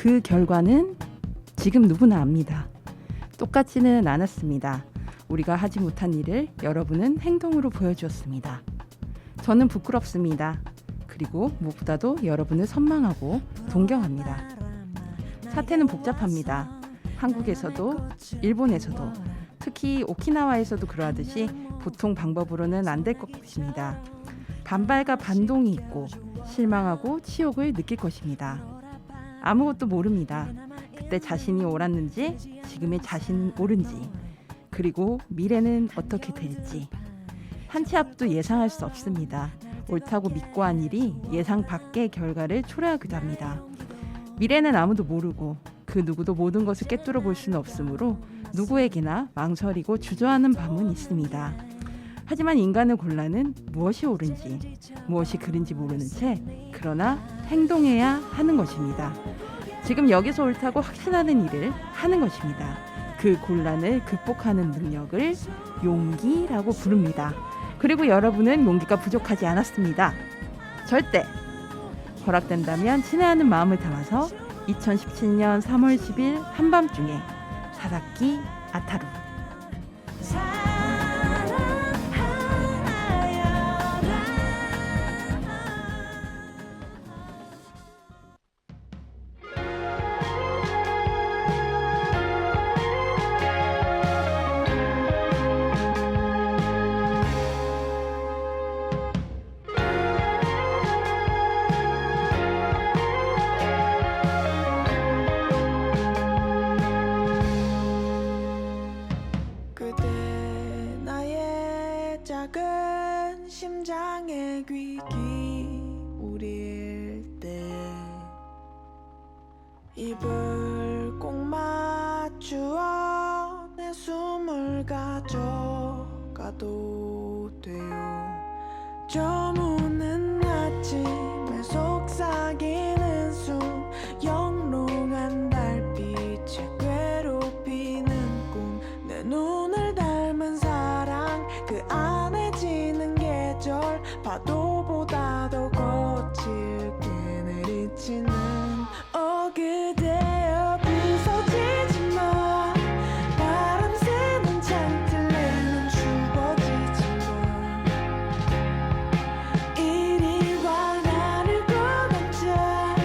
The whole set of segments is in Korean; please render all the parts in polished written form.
그 결과는 지금 누구나 압니다. 똑같지는 않았습니다. 우리가 하지 못한 일을 여러분은 행동으로 보여주었습니다. 저는 부끄럽습니다. 그리고 무엇보다도 여러분을 선망하고 존경합니다. 사태는 복잡합니다. 한국에서도 일본에서도 특히 오키나와에서도 그러하듯이 보통 방법으로는 안 될 것입니다. 반발과 반동이 있고 실망하고 치욕을 느낄 것입니다. 아무것도 모릅니다. 그때 자신이 옳았는지 지금의 자신 옳은지 그리고 미래는 어떻게 될지 한 치 앞도 예상할 수 없습니다. 옳다고 믿고 한 일이 예상 밖의 결과를 초래하기도 합니다. 미래는 아무도 모르고 그 누구도 모든 것을 꿰뚫어 볼 수는 없으므로 누구에게나 망설이고 주저하는 밤은 있습니다. 하지만 인간의 곤란은 무엇이 옳은지 무엇이 그른지 모르는 채 그러나 행동해야 하는 것입니다. 지금 여기서 옳다고 확신하는 일을 하는 것입니다. 그 곤란을 극복하는 능력을 용기라고 부릅니다. 그리고 여러분은 용기가 부족하지 않았습니다. 절대! 허락된다면 친애하는 마음을 담아서 2017년 3월 10일 한밤중에 사사키 아타루 그대 나의 작은 심장의 귀기 울릴 때 입을 꼭 맞추어 내 숨을 가져가도 돼요. 저무는 아침에 속삭이는 숨 영롱한 달빛에 괴롭히는 꿈 내 눈을 닮은 사랑 그 안에 지는 계절 파도보다 더 거칠게 내리치는 그대여 부서지지 마 바람 새는 창틀에는 죽어지지 마 이리 와 나를 꼭 안자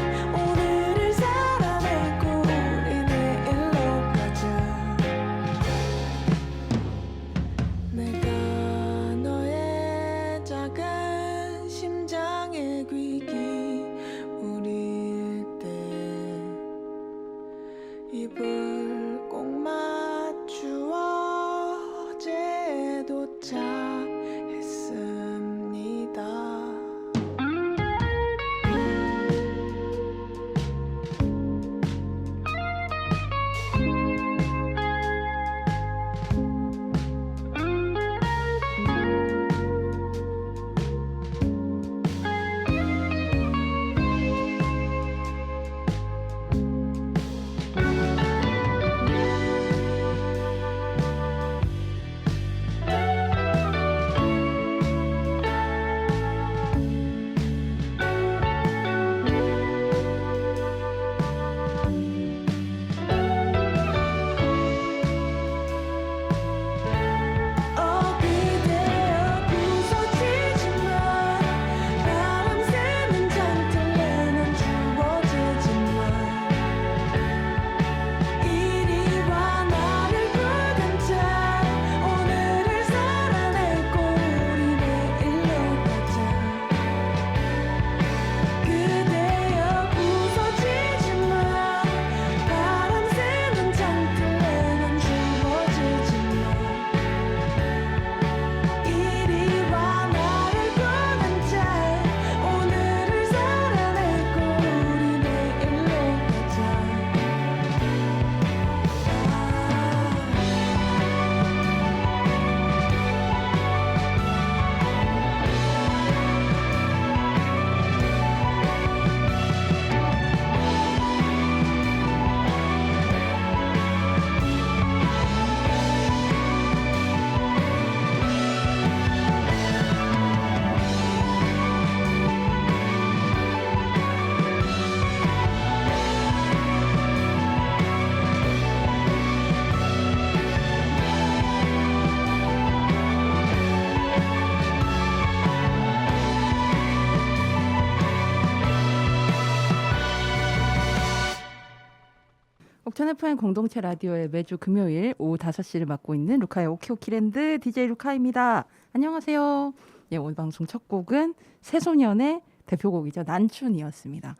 옥천 FM 공동체 라디오의 매주 금요일 오후 5시를 맡고 있는 루카의 오키오키랜드 DJ 루카입니다. 안녕하세요. 예, 오늘 방송 첫 곡은 새소년의 대표곡이죠. 난춘이었습니다.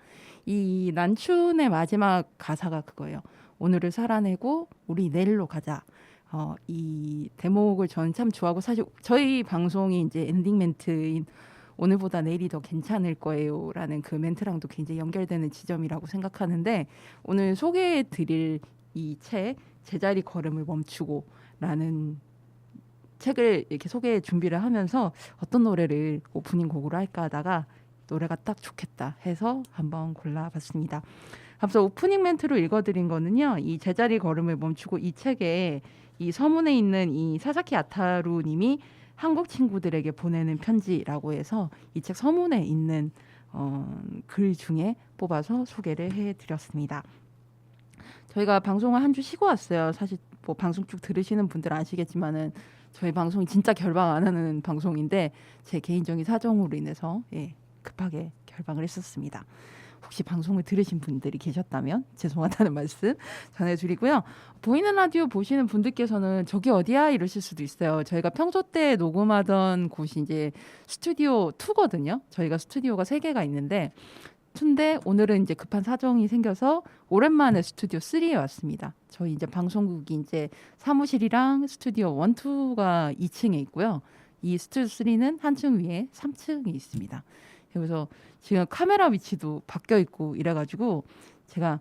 이 난춘의 마지막 가사가 그거예요. 오늘을 살아내고 우리 내일로 가자. 이 대목을 저는 참 좋아하고 사실 저희 방송이 이제 엔딩 멘트인 오늘보다 내일이 더 괜찮을 거예요라는 그 멘트랑도 굉장히 연결되는 지점이라고 생각하는데 오늘 소개해 드릴 이 책 제자리 걸음을 멈추고라는 책을 이렇게 소개 준비를 하면서 어떤 노래를 오프닝 곡으로 할까 하다가 노래가 딱 좋겠다 해서 한번 골라봤습니다. 앞서 오프닝 멘트로 읽어드린 거는요. 이 제자리 걸음을 멈추고 이 책에 이 서문에 있는 이 사사키 아타루 님이 한국 친구들에게 보내는 편지라고 해서 이 책 서문에 있는 글 중에 뽑아서 소개를 해드렸습니다. 저희가 방송을 한 주 쉬고 왔어요. 사실 뭐 방송 쭉 들으시는 분들은 아시겠지만은 저희 방송이 진짜 결방 안 하는 방송인데 제 개인적인 사정으로 인해서 급하게 결방을 했었습니다. 혹시 방송을 들으신 분들이 계셨다면 죄송하다는 말씀 전해드리고요. 보이는 라디오 보시는 분들께서는 저기 어디야 이러실 수도 있어요. 저희가 평소 때 녹음하던 곳이 이제 스튜디오 2거든요. 저희가 스튜디오가 3개가 있는데 2인데 오늘은 이제 급한 사정이 생겨서 오랜만에 스튜디오 3에 왔습니다. 저희 이제 방송국이 이제 사무실이랑 스튜디오 1, 2가 2층에 있고요. 이 스튜디오 3는 한층 위에 3층에 있습니다. 그래서 지금 카메라 위치도 바뀌어 있고 이래가지고 제가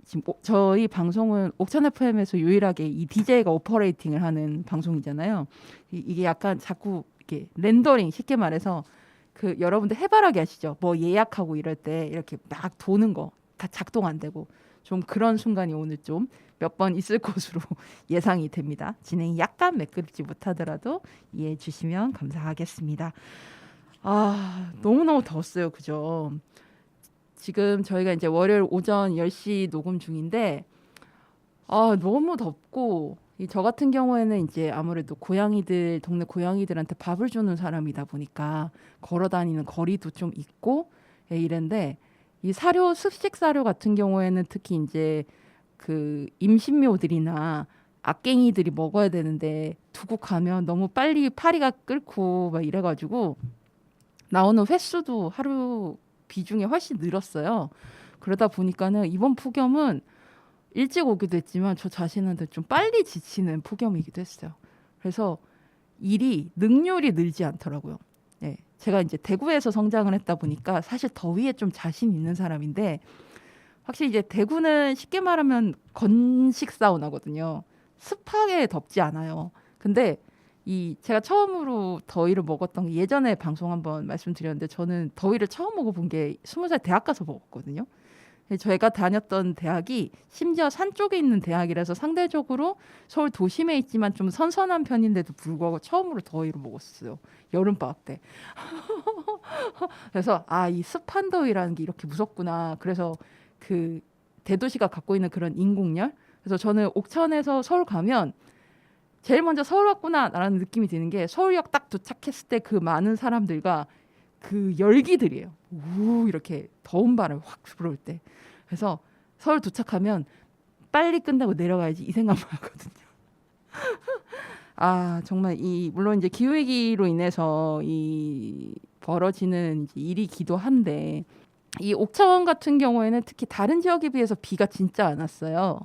지금 저희 방송은 옥천 FM에서 유일하게 이 DJ가 오퍼레이팅을 하는 방송이잖아요. 이게 약간 자꾸 이렇게 렌더링 쉽게 말해서 그 여러분들 해바라기 아시죠? 뭐 예약하고 이럴 때 이렇게 막 도는 거 다 작동 안 되고 좀 그런 순간이 오늘 좀 몇 번 있을 것으로 예상이 됩니다. 진행이 약간 매끄럽지 못하더라도 이해해 주시면 감사하겠습니다. 너무너무 더웠어요. 그죠? 지금 저희가 이제 월요일 오전 10시 녹음 중인데 너무 덥고 저 같은 경우에는 이제 아무래도 동네 고양이들한테 밥을 주는 사람이다 보니까 걸어 다니는 거리도 좀 있고 이런데 이 습식 사료 같은 경우에는 특히 이제 그 임신묘들이나 악갱이들이 먹어야 되는데 두고 가면 너무 빨리 파리가 끓고 막 이래가지고 나오는 횟수도 하루 비중이 훨씬 늘었어요. 그러다 보니까는 이번 폭염은 일찍 오기도 했지만 저 자신한테 좀 빨리 지치는 폭염이기도 했어요. 그래서 능률이 늘지 않더라고요. 제가 이제 대구에서 성장을 했다 보니까 사실 더위에 좀 자신 있는 사람인데 확실히 이제 대구는 쉽게 말하면 건식 사우나거든요. 습하게 덥지 않아요. 근데 제가 처음으로 더위를 먹었던 게 예전에 방송 한번 말씀드렸는데 저는 더위를 처음 먹어본 게 20살 대학 가서 먹었거든요. 저희가 다녔던 대학이 심지어 산 쪽에 있는 대학이라서 상대적으로 서울 도심에 있지만 좀 선선한 편인데도 불구하고 처음으로 더위를 먹었어요. 여름방학 때. 그래서 이 습한 더위라는 게 이렇게 무섭구나. 그래서 그 대도시가 갖고 있는 그런 인공열. 그래서 저는 옥천에서 서울 가면 제일 먼저 서울 왔구나라는 느낌이 드는 게 서울역 딱 도착했을 때 그 많은 사람들과 그 열기들이에요. 이렇게 더운 바람이 확 불어올 때. 그래서 서울 도착하면 빨리 끝나고 내려가야지 이 생각만 하거든요. 정말 물론 이제 기후위기로 인해서 벌어지는 이제 일이기도 한데 이 옥천 같은 경우에는 특히 다른 지역에 비해서 비가 진짜 안 왔어요.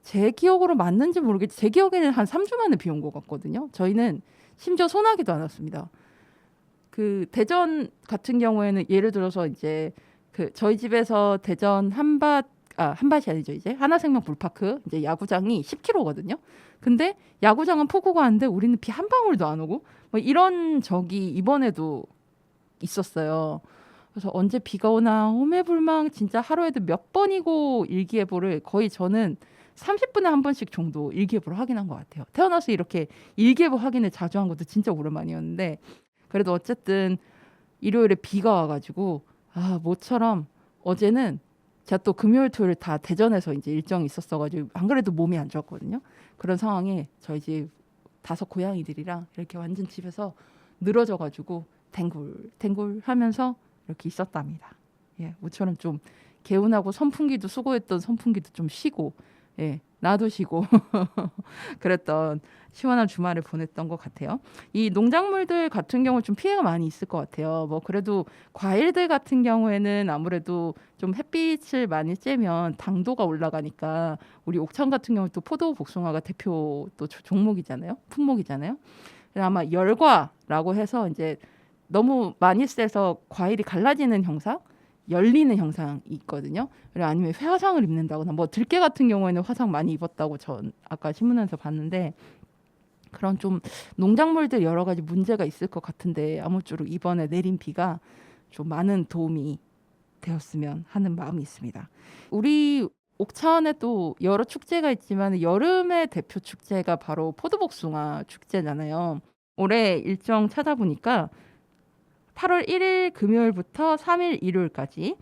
제 기억으로 맞는지 모르겠지만 제 기억에는 한 3주 만에 비 온 것 같거든요. 저희는 심지어 소나기도 안 왔습니다. 그 대전 같은 경우에는 예를 들어서 이제 그 저희 집에서 대전 한밭이 아니죠. 이제 하나생명 불파크 이제 야구장이 10km거든요. 근데 야구장은 폭우가 왔는데 우리는 비 한 방울도 안 오고 뭐 이런 적이 이번에도 있었어요. 그래서 언제 비가 오나 오매불망 진짜 하루에도 몇 번이고 일기예보를 거의 저는 30분에 한 번씩 정도 일기예보를 확인한 것 같아요. 태어나서 이렇게 일기예보 확인을 자주 한 것도 진짜 오랜만이었는데 그래도 어쨌든 일요일에 비가 와가지고 모처럼 어제는 제가 또 금요일 토요일 다 대전에서 이제 일정이 있었어가지고 안 그래도 몸이 안 좋았거든요. 그런 상황에 저희 집 5 고양이들이랑 이렇게 완전 집에서 늘어져가지고 댕굴 하면서 이렇게 있었답니다. 예, 모처럼 좀 개운하고 선풍기도 수고했던 선풍기도 좀 쉬고, 예, 나도 쉬고 그랬던 시원한 주말을 보냈던 것 같아요. 이 농작물들 같은 경우 좀 피해가 많이 있을 것 같아요. 뭐 그래도 과일들 같은 경우에는 아무래도 좀 햇빛을 많이 쬐면 당도가 올라가니까 우리 옥천 같은 경우 또 포도 복숭아가 대표 또 종목이잖아요. 품목이잖아요. 그래서 아마 열과라고 해서 이제 너무 많이 쐬서 과일이 갈라지는 형상, 열리는 형상이 있거든요. 그리고 아니면 화상을 입는다거나 뭐 들깨 같은 경우에는 화상 많이 입었다고 전 아까 신문에서 봤는데 그런 좀 농작물들 여러 가지 문제가 있을 것 같은데 아무쪼록 이번에 내린 비가 좀 많은 도움이 되었으면 하는 마음이 있습니다. 우리 옥천에 또 여러 축제가 있지만 여름의 대표 축제가 바로 포도복숭아 축제잖아요. 올해 일정 찾아보니까 8월 1일 금요일부터 3일 일요일까지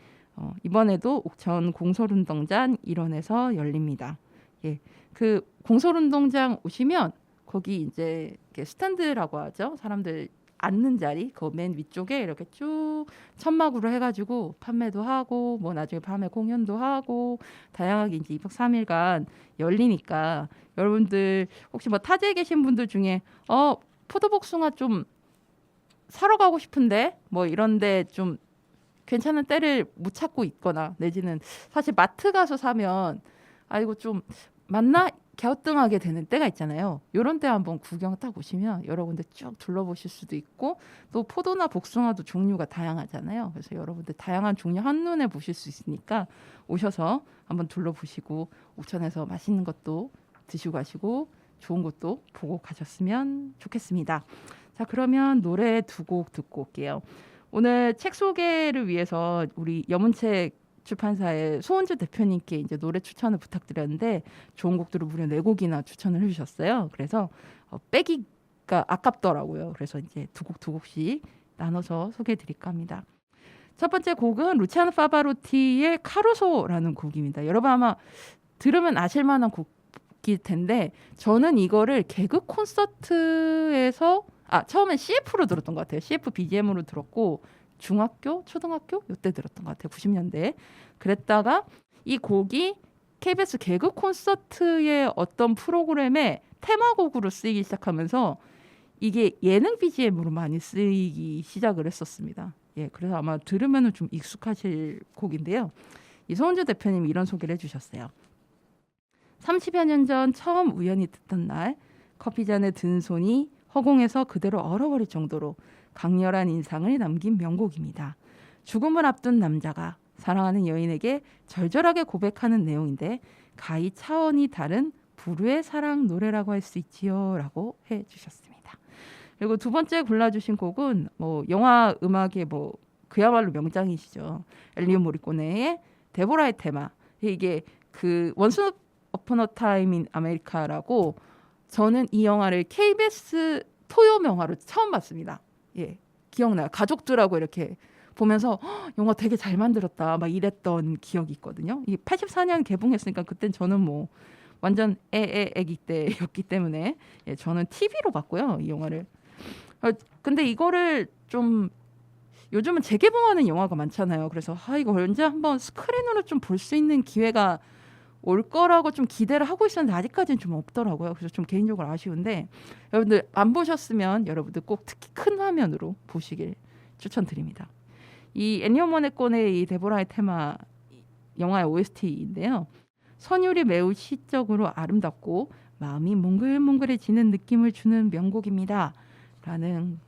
이번에도 옥천 공설운동장 일원에서 열립니다. 예, 그 공설운동장 오시면 거기 이제 이렇게 스탠드라고 하죠. 사람들 앉는 자리 그 맨 위쪽에 이렇게 쭉 천막으로 해가지고 판매도 하고 뭐 나중에 밤에 공연도 하고 다양하게 이제 2박 3일간 열리니까 여러분들 혹시 뭐 타지에 계신 분들 중에 포도복숭아 좀 사러 가고 싶은데 뭐 이런데 좀 괜찮은 때를 못 찾고 있거나 내지는 사실 마트 가서 사면 아이고 좀 맞나 갸우뚱하게 되는 때가 있잖아요. 이런 때 한번 구경 딱 오시면 여러 군데 쭉 둘러보실 수도 있고 또 포도나 복숭아도 종류가 다양하잖아요. 그래서 여러분들 다양한 종류 한눈에 보실 수 있으니까 오셔서 한번 둘러보시고 옥천에서 맛있는 것도 드시고 가시고 좋은 것도 보고 가셨으면 좋겠습니다. 자, 그러면 노래 두 곡 듣고 올게요. 오늘 책 소개를 위해서 우리 여문책 출판사의 소은주 대표님께 이제 노래 추천을 부탁드렸는데 좋은 곡들을 무려 4곡이나 추천을 해주셨어요. 그래서 빼기가 아깝더라고요. 그래서 이제 두 곡씩 나눠서 소개해드릴까 합니다. 첫 번째 곡은 루치아노 파바로티의 카루소라는 곡입니다. 여러분 아마 들으면 아실만한 곡일 텐데 저는 이거를 개그 콘서트에서 처음엔 CF로 들었던 것 같아요. CF BGM으로 들었고 중학교, 초등학교 이때 들었던 것 같아요. 90년대. 그랬다가 이 곡이 KBS 개그 콘서트의 어떤 프로그램의 테마곡으로 쓰이기 시작하면서 이게 예능 BGM으로 많이 쓰이기 시작을 했었습니다. 예, 그래서 아마 들으면 좀 익숙하실 곡인데요. 이 소은주 대표님이 이런 소개를 해주셨어요. 30여 년 전 처음 우연히 듣던 날 커피잔에 든 손이 허공에서 그대로 얼어버릴 정도로 강렬한 인상을 남긴 명곡입니다. 죽음을 앞둔 남자가 사랑하는 여인에게 절절하게 고백하는 내용인데 가히 차원이 다른 부르의 사랑 노래라고 할 수 있지요 라고 해주셨습니다. 그리고 두 번째 골라주신 곡은 뭐 영화 음악의 뭐 그야말로 명장이시죠. 엘리오 모리코네의 데보라의 테마. 이게 그 원스 어폰 어 타임 인 아메리카라고 저는 이 영화를 KBS 토요 영화로 처음 봤습니다. 예, 기억나요. 가족들하고 이렇게 보면서 영화 되게 잘 만들었다 막 이랬던 기억이 있거든요. 이 84년 개봉했으니까 그땐 저는 뭐 완전 애기 때였기 때문에 저는 TV로 봤고요. 이 영화를. 근데 이거를 좀 요즘은 재개봉하는 영화가 많잖아요. 그래서 이거 언제 한번 스크린으로 좀 볼 수 있는 기회가 올 거라고 좀 기대를 하고 있었는데 아직까지는 좀 없더라고요. 그래서 좀 개인적으로 아쉬운데 여러분들 안 보셨으면 여러분들 꼭 특히 큰 화면으로 보시길 추천드립니다. 이 애니오 모리코네의 이 데보라의 테마 영화의 OST인데요. 선율이 매우 시적으로 아름답고 마음이 몽글몽글해지는 느낌을 주는 명곡입니다. 라는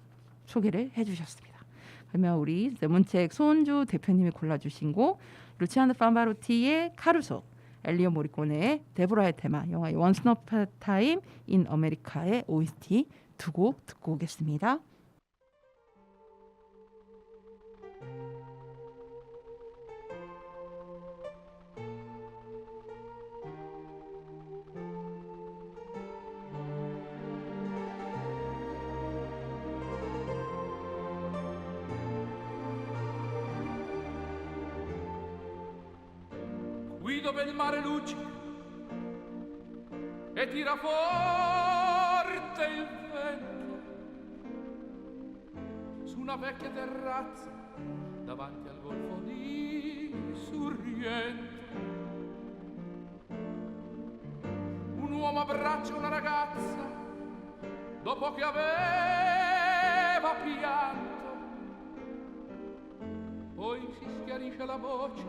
소개를 해주셨습니다. 그러면 우리 레몬책 소은주 대표님이 골라주신 곡 루치아노 파바로티의 카루소, 엘리오 모리코네의 데보라의 테마, 영화 원스 어폰 타임 인 아메리카의 OST 두 곡 듣고 오겠습니다. Qui dove il mare luccica e tira forte il vento, su una vecchia terrazza davanti al golfo di abbraccia una ragazza dopo che aveva pianto, poi si schiarisce la voce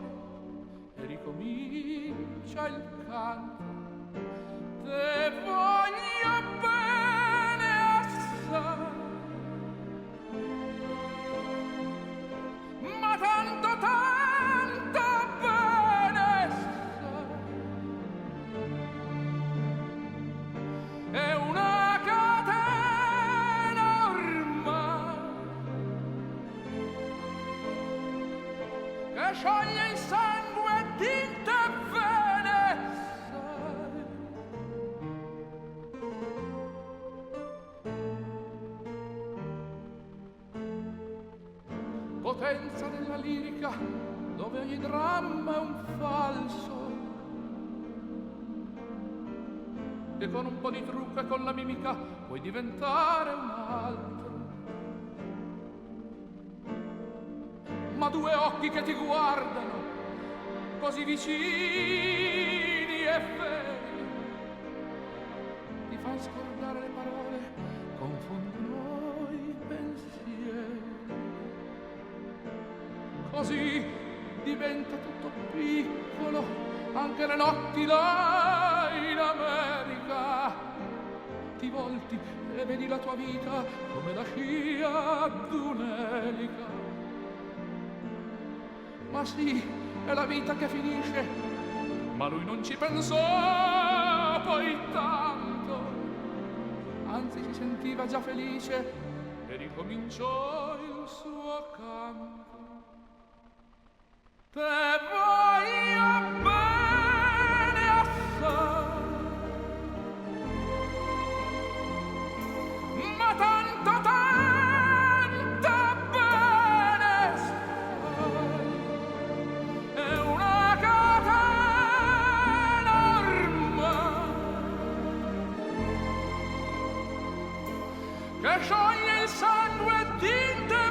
e ricomincia il canto. Te voglio bene assai, ma tanto tanto bene sai. È una catena ormai che scioglie il sangue di te bene sai. Potenza della lirica, dove ogni dramma è un falso, e con un po' di trucco e con la mimica puoi diventare un altro. Ma due occhi che ti guardano, così vicini e veri, ti fan scordare le parole, confondono i pensieri. Così diventa tutto piccolo, anche le notti là in America. Ti volti e vedi la tua vita come la scia d'un'elica. Ma sì, è la vita che finisce, ma lui non ci pensò poi tanto. Anzi, si sentiva già felice e ricominciò il suo canto. Te voglio bene assai, ma tanto tanto bene sai. È una catena ormai che scioglie il sangue di te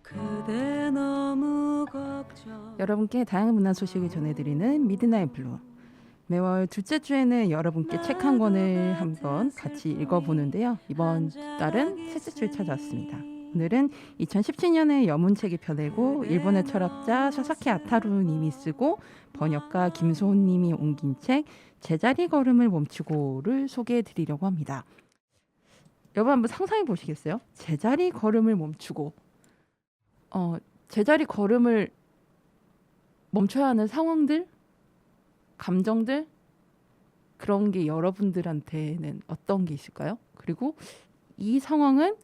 그대 너무 걱정. 여러분께 다양한 문화 소식을 전해드리는 미드나잇 블루. 매월 둘째 주에는 여러분께 책 한 권을 한번 같이 읽어보는데요. 이번 달은 셋째 주에 찾아왔습니다. 오늘은 2017년에 여문책이 펴내고 일본의 철학자 사사키 아타루 님이 쓰고 번역가 김소은 님이 옮긴 책 제자리 걸음을 멈추고를 소개해 드리려고 합니다. 여러분 한번 상상해 보시겠어요? 제자리 걸음을 멈추고 제자리 걸음을 멈춰야 하는 상황들, 감정들 그런 게 여러분들한테는 어떤 게 있을까요? 그리고 이 상황은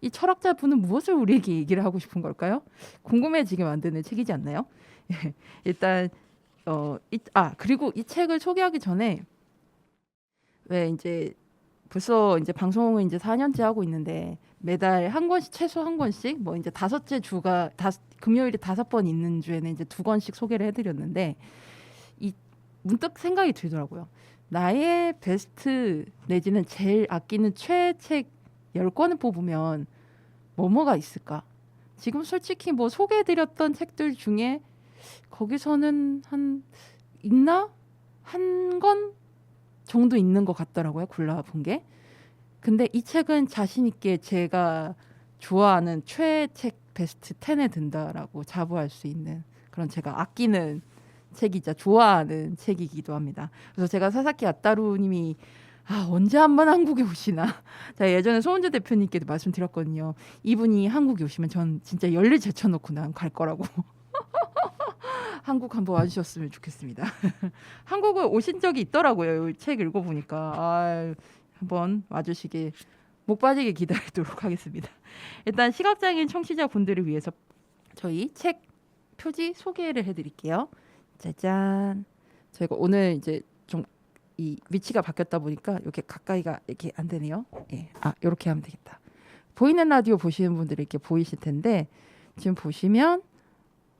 이 철학자분은 무엇을 우리에게 얘기를 하고 싶은 걸까요? 궁금해지게 만드는 책이지 않나요? 일단 그리고 이 책을 소개하기 전에 왜 이제 벌써 이제 방송을 이제 4년째 하고 있는데 매달 한 권씩 최소 한 권씩 뭐 이제 다섯째 주가 금요일에 5번 있는 주에는 이제 2권씩 소개를 해드렸는데 이 문득 생각이 들더라고요. 나의 베스트 내지는 제일 아끼는 최애 책 10권을 뽑으면 뭐가 있을까? 지금 솔직히 뭐 소개해드렸던 책들 중에 거기서는 한 권 정도 있는 것 같더라고요. 골라본 게. 근데 이 책은 자신 있게 제가 좋아하는 최애 책 베스트 10에 든다라고 자부할 수 있는 그런 제가 아끼는 책이자 좋아하는 책이기도 합니다. 그래서 제가 사사키 아타루님이 언제 한번 한국에 오시나. 제가 예전에 소은재 대표님께도 말씀드렸거든요. 이분이 한국에 오시면 전 진짜 열일 제쳐놓고 난 갈 거라고. 한국 한번 와주셨으면 좋겠습니다. 한국에 오신 적이 있더라고요. 이 책 읽어보니까. 한번 와주시길 목 빠지게 기다리도록 하겠습니다. 일단 시각장애인 청취자분들을 위해서 저희 책 표지 소개를 해드릴게요. 짜잔. 저희가 오늘 이제 좀 이 위치가 바뀌었다 보니까 이렇게 가까이가 이렇게 안 되네요. 예. 이렇게 하면 되겠다. 보이는 라디오 보시는 분들이 이렇게 보이실 텐데 지금 보시면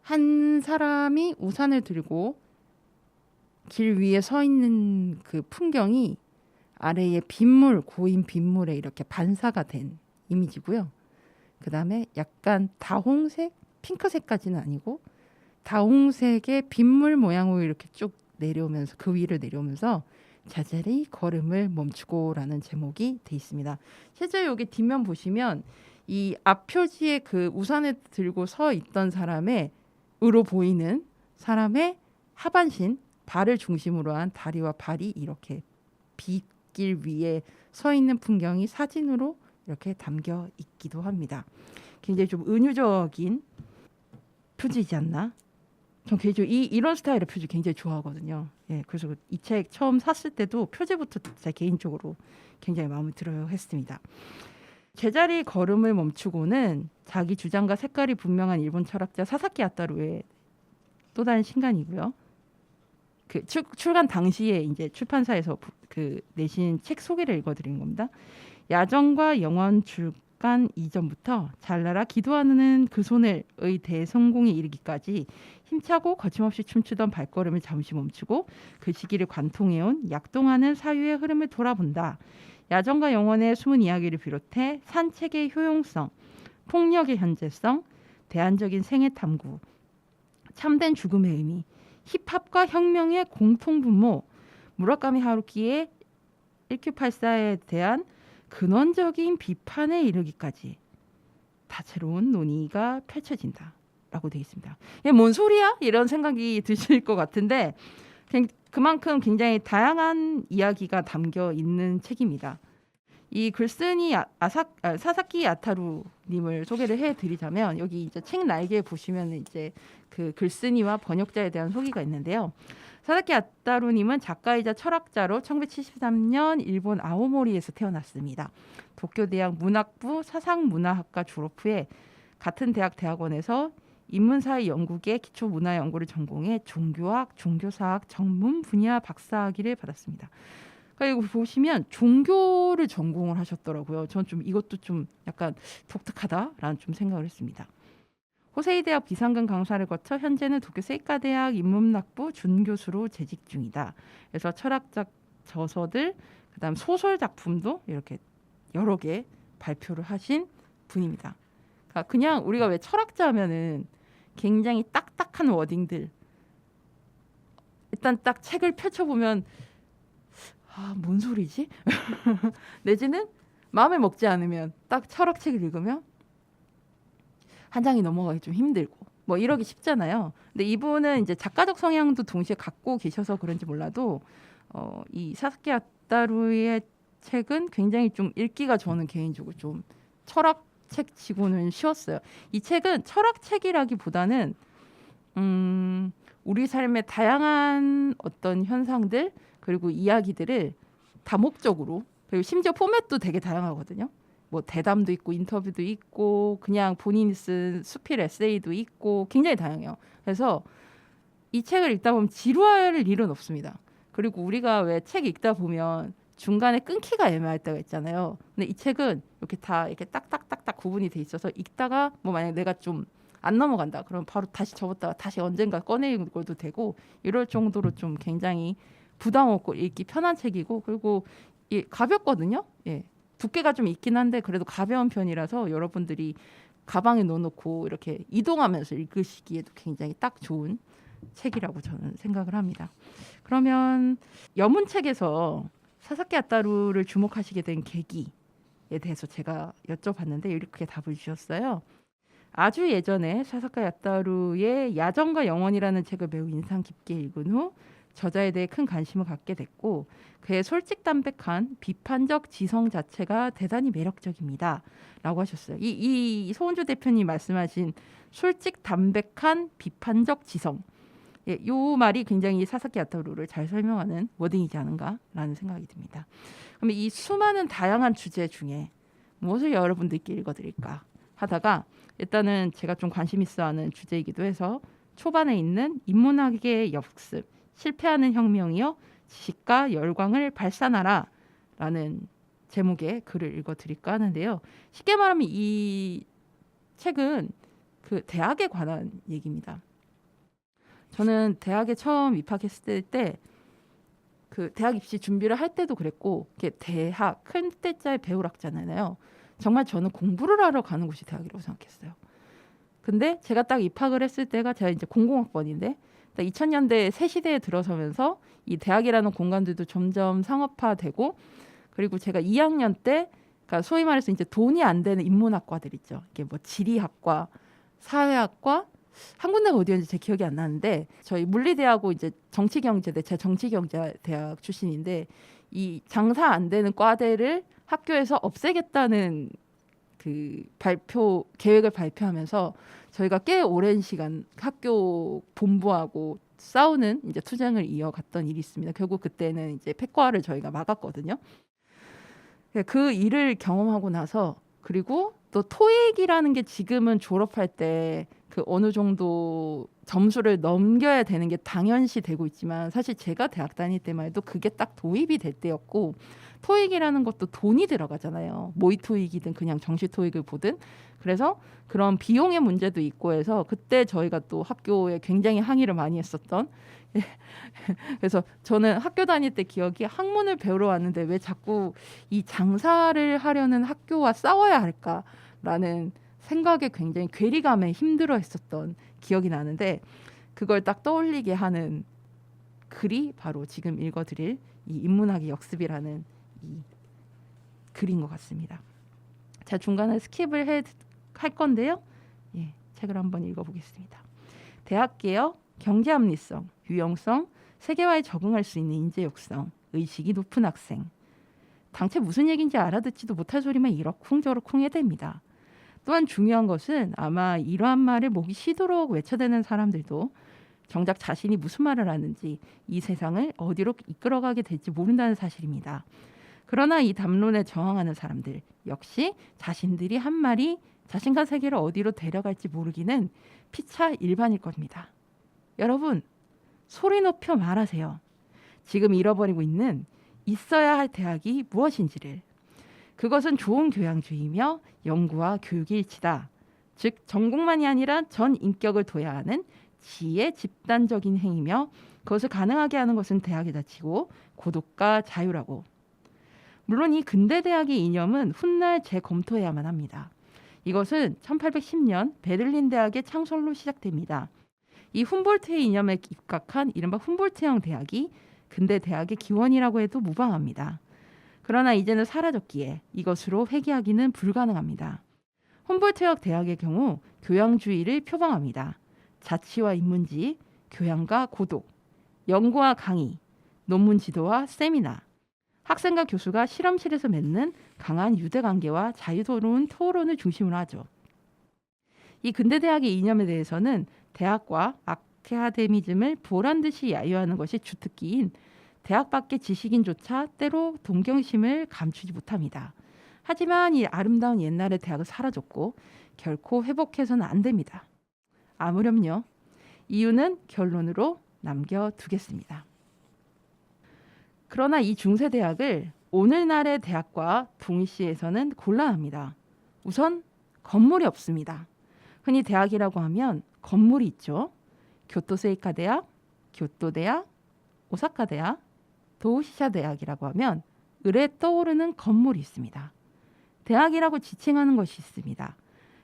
한 사람이 우산을 들고 길 위에 서 있는 그 풍경이 아래에 고인 빗물에 이렇게 반사가 된 이미지고요. 그 다음에 약간 다홍색, 핑크색까지는 아니고 다홍색의 빗물 모양으로 이렇게 쭉 내려오면서 그 위를 내려오면서 제자리 걸음을 멈추고라는 제목이 돼 있습니다. 실제 여기 뒷면 보시면 이 앞표지에 그 우산을 들고 서 있던 으로 보이는 사람의 하반신, 발을 중심으로 한 다리와 발이 이렇게 빗길 위에 서 있는 풍경이 사진으로 이렇게 담겨 있기도 합니다. 굉장히 좀 은유적인 표지이지 않나? 전 개인적으로 이런 스타일의 표지 굉장히 좋아하거든요. 예, 그래서 이 책 처음 샀을 때도 표지부터 제 개인적으로 굉장히 마음에 들어요 했습니다. 제자리 걸음을 멈추고는 자기 주장과 색깔이 분명한 일본 철학자 사사키 아타루의 또 다른 신간이고요. 그 출간 당시에 이제 출판사에서 내신 책 소개를 읽어드린 겁니다. 야정과 영원 출간 이전부터 잘나라 기도하는 그 손을의 대성공에 이르기까지 힘차고 거침없이 춤추던 발걸음을 잠시 멈추고 그 시기를 관통해온 약동하는 사유의 흐름을 돌아본다. 야정과 영원의 숨은 이야기를 비롯해 산책의 효용성, 폭력의 현재성, 대안적인 생애 탐구, 참된 죽음의 의미, 힙합과 혁명의 공통분모, 무라카미 하루키의 1984에 대한 근원적인 비판에 이르기까지 다채로운 논의가 펼쳐진다라고 되어 있습니다. 이게 뭔 소리야? 이런 생각이 드실 것 같은데 그만큼 굉장히 다양한 이야기가 담겨 있는 책입니다. 이 글쓴이 사사키 아타루님을 소개를 해드리자면 여기 이제 책 날개에 보시면 이제 그 글쓴이와 번역자에 대한 소개가 있는데요. 사사키 아타루님은 작가이자 철학자로 1973년 일본 아오모리에서 태어났습니다. 도쿄대학 문학부 사상문화학과 졸업 후에 같은 대학원에서 인문사회 연구계 기초문화 연구를 전공해 종교학, 종교사학 전문 분야 박사학위를 받았습니다. 그러니까 이거 보시면 종교를 전공을 하셨더라고요. 전 좀 이것도 좀 약간 독특하다라는 좀 생각을 했습니다. 호세이 대학 비상근 강사를 거쳐 현재는 도쿄 세이카대학 인문학부 준교수로 재직 중이다. 그래서 철학적 저서들, 그다음 소설 작품도 이렇게 여러 개 발표를 하신 분입니다. 그러니까 그냥 우리가 왜 철학자 하면은 굉장히 딱딱한 워딩들 일단 딱 책을 펼쳐보면 뭔 소리지? 내지는 마음에 먹지 않으면 딱 철학책을 읽으면 한 장이 넘어가기 좀 힘들고 뭐 이러기 쉽잖아요. 근데 이분은 이제 작가적 성향도 동시에 갖고 계셔서 그런지 몰라도 이 사사키 아따루의 책은 굉장히 좀 읽기가 저는 개인적으로 좀 철학책 치고는 쉬웠어요. 이 책은 철학책이라기보다는 우리 삶의 다양한 어떤 현상들 그리고 이야기들을 다목적으로 그리고 심지어 포맷도 되게 다양하거든요. 뭐 대담도 있고 인터뷰도 있고 그냥 본인이 쓴 수필 에세이도 있고 굉장히 다양해요. 그래서 이 책을 읽다 보면 지루할 일은 없습니다. 그리고 우리가 왜 책 읽다 보면 중간에 끊기가 애매할 때가 있잖아요. 근데 이 책은 이렇게 다 이렇게 딱딱딱딱 구분이 돼 있어서 읽다가 뭐 만약 내가 좀 안 넘어간다. 그럼 바로 다시 접었다가 다시 언젠가 꺼내읽어도 되고 이럴 정도로 좀 굉장히 부담 없고 읽기 편한 책이고 그리고 가볍거든요. 예. 두께가 좀 있긴 한데 그래도 가벼운 편이라서 여러분들이 가방에 넣어놓고 이렇게 이동하면서 읽으시기에도 굉장히 딱 좋은 책이라고 저는 생각을 합니다. 그러면 여문책에서 사사키 아따루를 주목하시게 된 계기에 대해서 제가 여쭤봤는데 이렇게 답을 주셨어요. 아주 예전에 사사키 아따루의 야정과 영원이라는 책을 매우 인상 깊게 읽은 후 저자에 대해 큰 관심을 갖게 됐고 그의 솔직담백한 비판적 지성 자체가 대단히 매력적입니다. 라고 하셨어요. 이 소은주 대표님 말씀하신 솔직담백한 비판적 지성 이 말이 굉장히 사사키 아따루를 잘 설명하는 워딩이지 않은가라는 생각이 듭니다. 그럼 이 수많은 다양한 주제 중에 무엇을 여러분들께 읽어드릴까 하다가 일단은 제가 좀 관심 있어하는 주제이기도 해서 초반에 있는 인문학의 역습 실패하는 혁명이여 지식과 열광을 발산하라 라는 제목의 글을 읽어드릴까 하는데요. 쉽게 말하면 이 책은 그 대학에 관한 얘기입니다. 저는 대학에 처음 입학했을 때 그 대학 입시 준비를 할 때도 그랬고 대학 큰 때자의 배울학자잖아요. 정말 저는 공부를 하러 가는 곳이 대학이라고 생각했어요. 근데 제가 딱 입학을 했을 때가 제가 이제 00학번인데 2000년대 새 시대에 들어서면서 이 대학이라는 공간들도 점점 상업화되고 그리고 제가 2학년 때 그러니까 소위 말해서 이제 돈이 안 되는 인문학과들 있죠. 이게 뭐 지리학과, 사회학과 한 군데가 어디였는지 제 기억이 안 나는데 저희 물리대하고 이제 정치경제대 제가 정치경제대학 출신인데 이 장사 안 되는 과대를 학교에서 없애겠다는 그 계획을 발표하면서 저희가 꽤 오랜 시간 학교 본부하고 싸우는 이제 투쟁을 이어갔던 일이 있습니다. 결국 그때는 이제 폐과를 저희가 막았거든요. 그 일을 경험하고 나서 그리고 또 토익이라는 게 지금은 졸업할 때 그 어느 정도 점수를 넘겨야 되는 게 당연시 되고 있지만 사실 제가 대학 다닐 때만 해도 그게 딱 도입이 될 때였고 토익이라는 것도 돈이 들어가잖아요. 모의 토익이든 그냥 정시 토익을 보든 그래서 그런 비용의 문제도 있고 해서 그때 저희가 또 학교에 굉장히 항의를 많이 했었던 그래서 저는 학교 다닐 때 기억이 학문을 배우러 왔는데 왜 자꾸 이 장사를 하려는 학교와 싸워야 할까라는 생각에 굉장히 괴리감에 힘들어 했었던 기억이 나는데 그걸 딱 떠올리게 하는 글이 바로 지금 읽어드릴 이 인문학의 역습이라는 이 글인 것 같습니다. 자, 중간에 스킵을 할 건데요. 예, 책을 한번 읽어보겠습니다. 대학개혁, 경제합리성, 유용성, 세계화에 적응할 수 있는 인재욕성, 의식이 높은 학생. 당최 무슨 얘기인지 알아듣지도 못할 소리만 이러쿵저러쿵 해댑니다. 또한 중요한 것은 아마 이러한 말을 목이 쉬도록 외쳐대는 사람들도 정작 자신이 무슨 말을 하는지 이 세상을 어디로 이끌어가게 될지 모른다는 사실입니다. 그러나 이 담론에 저항하는 사람들 역시 자신들이 한 말이 자신과 세계를 어디로 데려갈지 모르기는 피차 일반일 겁니다. 여러분, 소리 높여 말하세요. 지금 잃어버리고 있는 있어야 할 대학이 무엇인지를. 그것은 좋은 교양주의이며 연구와 교육의 일치다. 즉 전공만이 아니라 전 인격을 둬야 하는 지혜 집단적인 행위며 그것을 가능하게 하는 것은 대학의 자치고 고독과 자유라고. 물론 이 근대 대학의 이념은 훗날 재검토해야만 합니다. 이것은 1810년 베를린 대학의 창설로 시작됩니다. 이 훔볼트의 이념에 입각한 이른바 훔볼트형 대학이 근대 대학의 기원이라고 해도 무방합니다. 그러나 이제는 사라졌기에 이것으로 회귀하기는 불가능합니다. 훔볼트형 대학의 경우 교양주의를 표방합니다. 자치와 인문지, 교양과 고독, 연구와 강의, 논문 지도와 세미나, 학생과 교수가 실험실에서 맺는 강한 유대관계와 자유로운 토론을 중심으로 하죠. 이 근대대학의 이념에 대해서는 대학과 아카데미즘을 보란듯이 야유하는 것이 주특기인 대학 밖의 지식인조차 때로 동경심을 감추지 못합니다. 하지만 이 아름다운 옛날의 대학은 사라졌고 결코 회복해서는 안 됩니다. 아무렴요. 이유는 결론으로 남겨두겠습니다. 그러나 이 중세대학을 오늘날의 대학과 동시에서는 곤란합니다. 우선 건물이 없습니다. 흔히 대학이라고 하면 건물이 있죠. 교토세이카 대학, 교토대학, 오사카 대학, 도우시샤 대학이라고 하면 을에 떠오르는 건물이 있습니다. 대학이라고 지칭하는 것이 있습니다.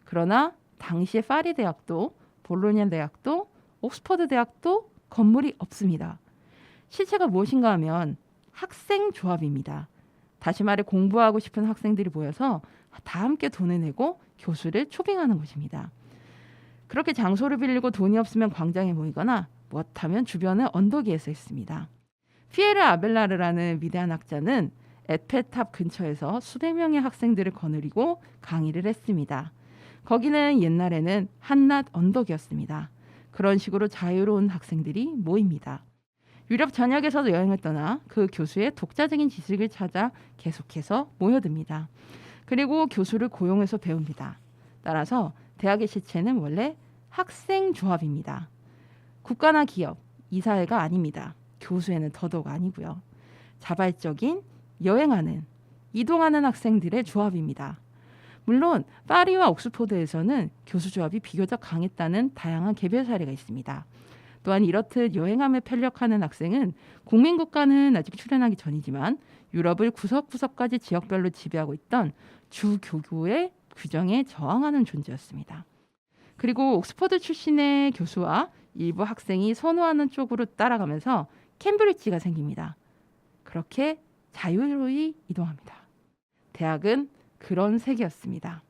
그러나 당시의 파리 대학도 볼로냐 대학도 옥스퍼드 대학도 건물이 없습니다. 실체가 무엇인가 하면 학생 조합입니다. 다시 말해 공부하고 싶은 학생들이 모여서 다 함께 돈을 내고 교수를 초빙하는 것입니다. 그렇게 장소를 빌리고 돈이 없으면 광장에 모이거나 못하면 주변의 언덕위에서 했습니다. 피에르 아벨라르라는 위대한 학자는 에펠탑 근처에서 수백 명의 학생들을 거느리고 강의를 했습니다. 거기는 옛날에는 한낱 언덕이었습니다. 그런 식으로 자유로운 학생들이 모입니다. 유럽 전역에서도 여행을 떠나 그 교수의 독자적인 지식을 찾아 계속해서 모여듭니다. 그리고 교수를 고용해서 배웁니다. 따라서 대학의 실체는 원래 학생 조합입니다. 국가나 기업, 이사회가 아닙니다. 교수회는 더더욱 아니고요. 자발적인 여행하는, 이동하는 학생들의 조합입니다. 물론 파리와 옥스퍼드에서는 교수 조합이 비교적 강했다는 다양한 개별 사례가 있습니다. 또한 이렇듯 여행함에 편력하는 학생은 국민국가는 아직 출현하기 전이지만 유럽을 구석구석까지 지역별로 지배하고 있던 주교구의 규정에 저항하는 존재였습니다. 그리고 옥스퍼드 출신의 교수와 일부 학생이 선호하는 쪽으로 따라가면서 캠브리지가 생깁니다. 그렇게 자유로이 이동합니다. 대학은 그런 세계였습니다.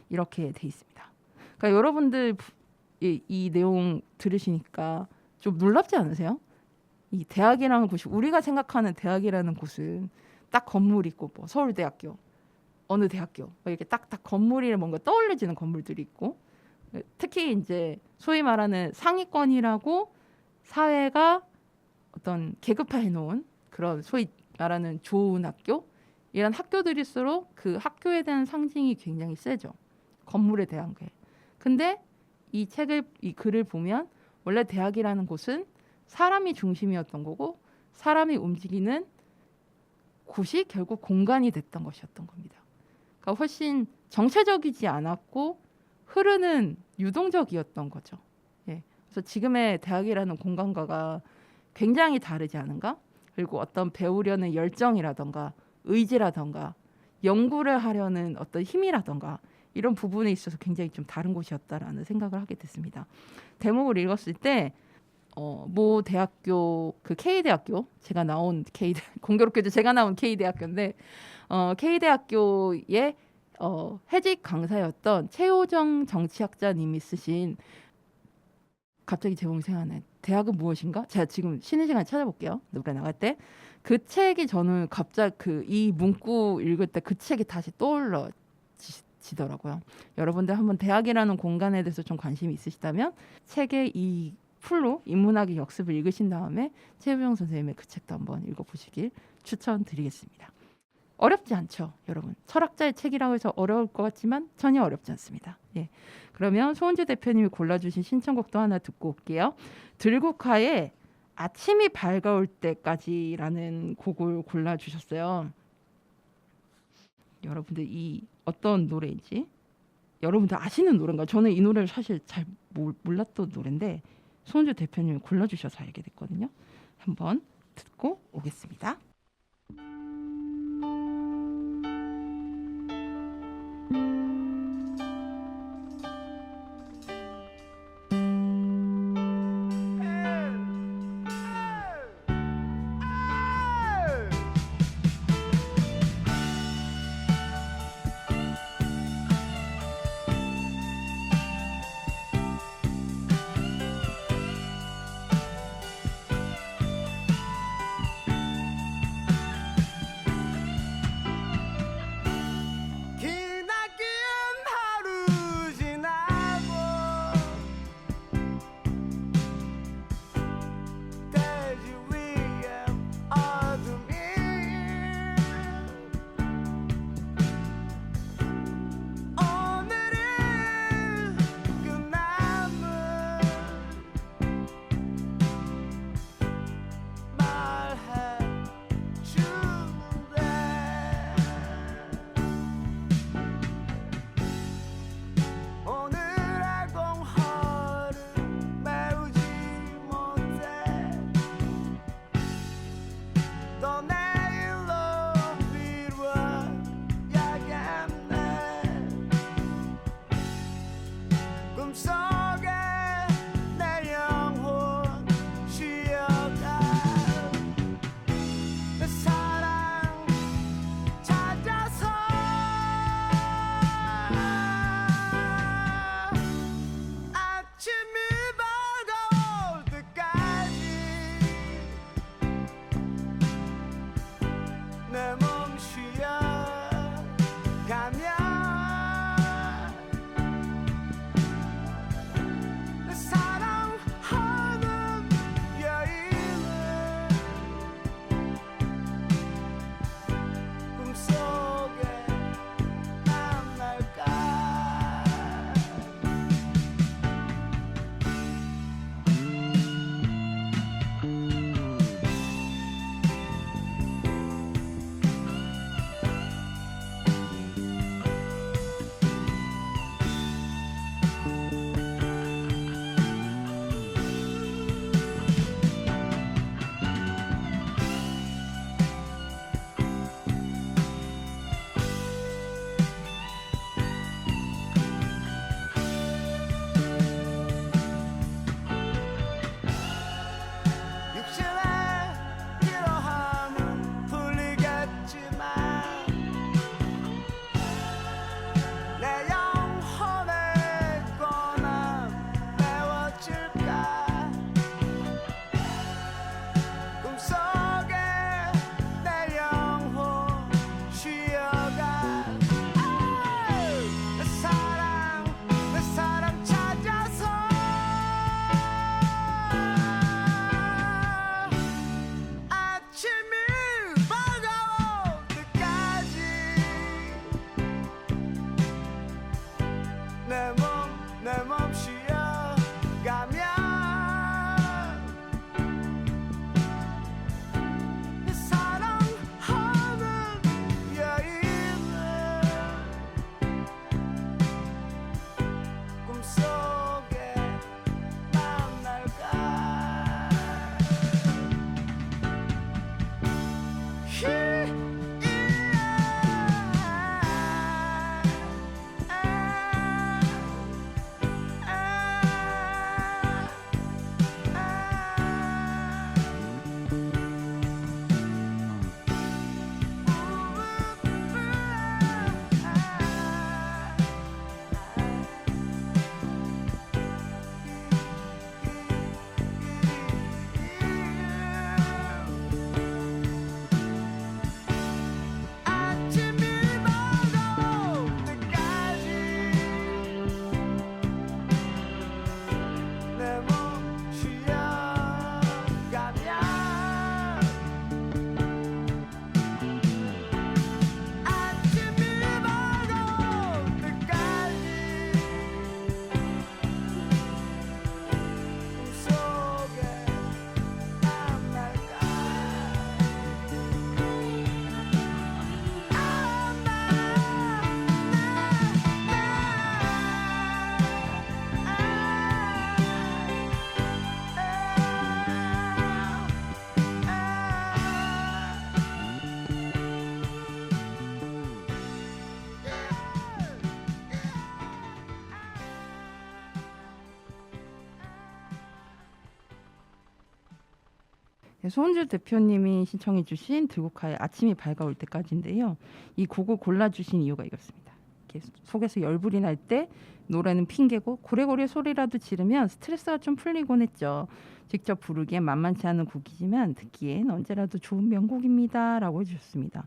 이렇게 돼 있습니다. 그러니까 여러분들 이 내용 들으시니까 좀 놀랍지 않으세요? 이 대학이라는 곳이 우리가 생각하는 대학이라는 곳은 딱 건물 있고 뭐 서울대학교, 어느 대학교 이렇게 딱딱 건물이 뭔가 떠올려지는 건물들이 있고 특히 이제 소위 말하는 상위권이라고 사회가 어떤 계급화해 놓은 그런 소위 말하는 좋은 학교 이런 학교들일수록 그 학교에 대한 상징이 굉장히 세죠. 건물에 대한 게. 근데 이 글을 보면 원래 대학이라는 곳은 사람이 중심이었던 거고 사람이 움직이는 곳이 결국 공간이 됐던 것이었던 겁니다. 그러니까 훨씬 정체적이지 않았고 흐르는 유동적이었던 거죠. 예. 그래서 지금의 대학이라는 공간과가 굉장히 다르지 않은가? 그리고 어떤 배우려는 열정이라던가 의지라던가 연구를 하려는 어떤 힘이라던가 이런 부분에 있어서 굉장히 좀 다른 곳이었다라는 생각을 하게 됐습니다. 대목을 읽었을 때 모 대학교 그 K대학교 제가 나온 공교롭게도 제가 나온 K대학교인데 K대학교의 해직 강사였던 최호정 정치학자님이 쓰신 갑자기 제목이 생각나네. 대학은 무엇인가? 제가 지금 쉬는 시간에 찾아볼게요. 노래 나갈 때. 그 책이 저는 갑자기 이 문구 읽을 때 그 책이 다시 떠올라지더라고요. 여러분들 한번 대학이라는 공간에 대해서 좀 관심이 있으시다면 책의 이 풀로 인문학의 역습을 읽으신 다음에 최우영 선생님의 그 책도 한번 읽어보시길 추천드리겠습니다. 어렵지 않죠, 여러분. 철학자의 책이라고 해서 어려울 것 같지만 전혀 어렵지 않습니다. 예. 그러면 소은주 대표님이 골라주신 신청곡도 하나 듣고 올게요. 들국화의 아침이 밝아올 때까지라는 곡을 골라주셨어요. 여러분들 이 어떤 노래인지 여러분들 아시는 노래인가요? 저는 이 노래를 사실 잘 몰랐던 노래인데 소은주 대표님이 골라주셔서 알게 됐거든요. 한번 듣고 오겠습니다. 네, 손주 대표님이 신청해주신 들국화의 아침이 밝아올 때까지인데요. 이 곡을 골라주신 이유가 이렇습니다. 이렇게 속에서 열불이 날 때 노래는 핑계고 고래고래 소리라도 지르면 스트레스가 좀 풀리곤 했죠. 직접 부르기엔 만만치 않은 곡이지만 듣기엔 언제라도 좋은 명곡입니다. 라고 해주셨습니다.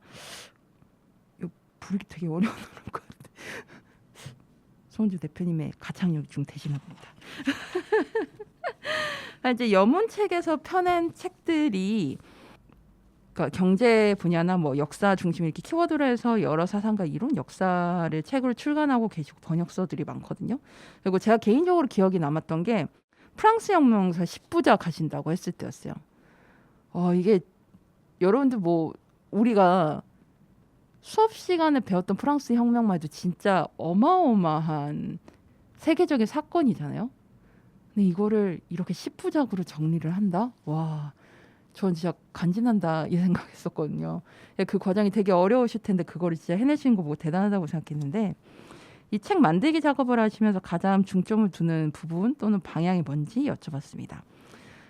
이거 부르기 되게 어려운 노래인 것 같아요. 손주 대표님의 가창력이 좀 되시나 봅니다. 이제 여문책에서 펴낸 책들이 그러니까 경제 분야나 뭐 역사 중심 이렇게 키워드로 해서 여러 사상과 이론, 역사를 책으로 출간하고 계시고 번역서들이 많거든요. 그리고 제가 개인적으로 기억이 남았던 게 프랑스 혁명사 10부작 하신다고 했을 때였어요. 이게 여러분들 뭐 우리가 수업 시간에 배웠던 프랑스 혁명만 해도 진짜 어마어마한 세계적인 사건이잖아요. 근데 이거를 이렇게 10부작으로 정리를 한다? 와, 전 진짜 간지난다 이 생각했었거든요. 그 과정이 되게 어려우실 텐데 그거를 진짜 해내신 거 보고 대단하다고 생각했는데 이 책 만들기 작업을 하시면서 가장 중점을 두는 부분 또는 방향이 뭔지 여쭤봤습니다.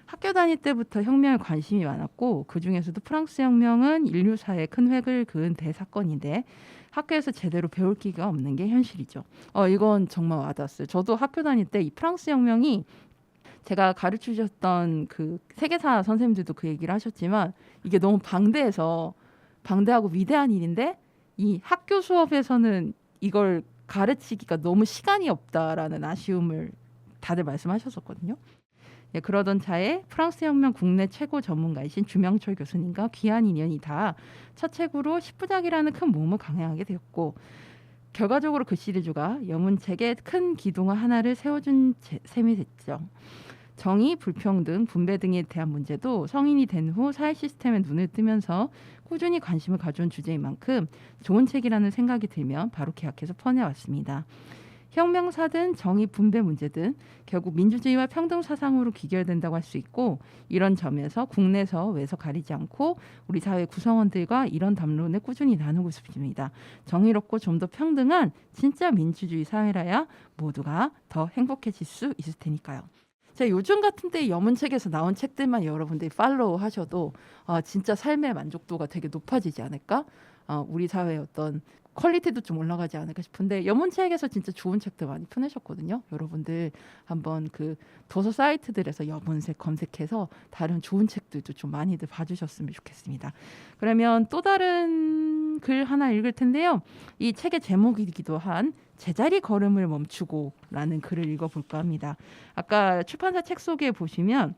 학교 다닐 때부터 혁명에 관심이 많았고 그중에서도 프랑스 혁명은 인류사에 큰 획을 그은 대사건인데 학교에서 제대로 배울 기회가 없는 게 현실이죠. 이건 정말 와닿았어요. 저도 학교 다닐 때 이 프랑스 혁명이 제가 가르치셨던 그 세계사 선생님들도 그 얘기를 하셨지만 이게 너무 방대하고 위대한 일인데 이 학교 수업에서는 이걸 가르치기가 너무 시간이 없다라는 아쉬움을 다들 말씀하셨었거든요. 예, 그러던 차에 프랑스 혁명 국내 최고 전문가이신 주명철 교수님과 귀한 인연이 다 첫 책으로 10부작이라는 큰 모험을 강행하게 되었고 결과적으로 그 시리즈가 여문책에 큰 기둥 하나를 세워준 셈이 됐죠. 정의, 불평등, 분배 등에 대한 문제도 성인이 된 후 사회 시스템에 눈을 뜨면서 꾸준히 관심을 가져온 주제인 만큼 좋은 책이라는 생각이 들면 바로 계약해서 퍼내왔습니다. 혁명사든 정의, 분배 문제든 결국 민주주의와 평등 사상으로 귀결된다고 할 수 있고 이런 점에서 국내에서 외서 가리지 않고 우리 사회 구성원들과 이런 담론을 꾸준히 나누고 싶습니다. 정의롭고 좀 더 평등한 진짜 민주주의 사회라야 모두가 더 행복해질 수 있을 테니까요. 제가 요즘 같은 때 여문책에서 나온 책들만 여러분들이 팔로우 하셔도 진짜 삶의 만족도가 되게 높아지지 않을까? 우리 사회의 어떤 퀄리티도 좀 올라가지 않을까 싶은데 여문책에서 진짜 좋은 책들 많이 펴내셨거든요. 여러분들 한번 그 도서 사이트들에서 여문책 검색해서 다른 좋은 책들도 좀 많이들 봐주셨으면 좋겠습니다. 그러면 또 다른 글 하나 읽을 텐데요. 이 책의 제목이기도 한 제자리 걸음을 멈추고라는 글을 읽어볼까 합니다. 아까 출판사 책 소개에 보시면